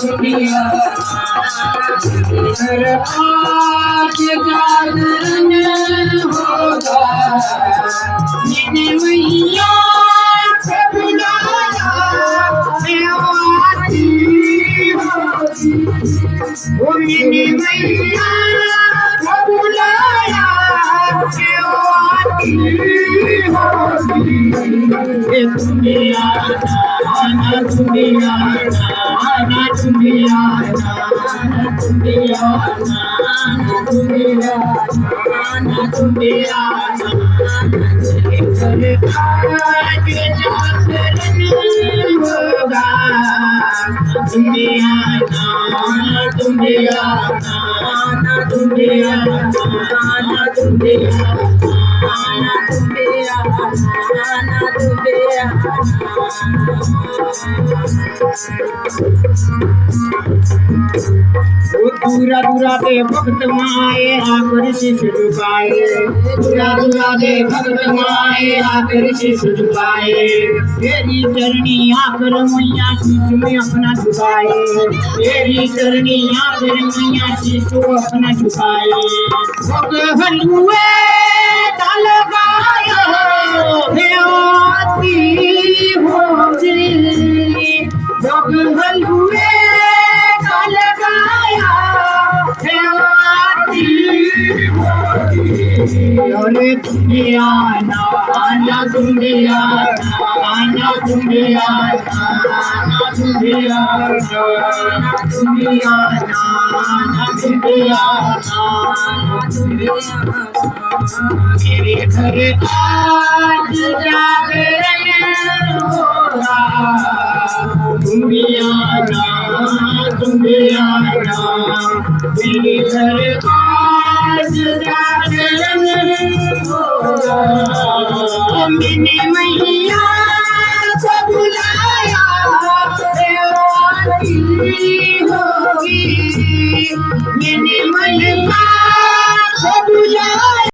दुनिया घर आज जागरण होगा मैंने मैया से बुलाया देवाती होगी वो मैंने मैया से बुलाया देवाती होगी ये दुनिया ना दुनिया ना दुनिया ना दुनिया ना दुनिया ना दुनिया आज जागरण होगा दुनिया ना दुनिया ना दुनिया ना दुनिया दूरा दूरा दे भक्त माए आकर शीश झुकाए दूरा दूरा दे भक्त माए आकर शीश झुकाए तेरी चरणी आकर मैया शीश में अपना झुकाए तेरी चरणी आकर मैया शीश को अपना झुकाए भोग हलुए डाल गायो देवाती होगी भोग हलुए डाल गाया देवाती होगी अरे दुनिया ना दुनिया ना दुनिया ना दुनिया ना दुनिया ना दुनिया मेरे घर आज जागरण होगा दुनिया ना दुनिया ना मेरे घर आज जागरण होगा मैंने मैया को बुलाया देवाती होगी मैंने मैया को बुलाया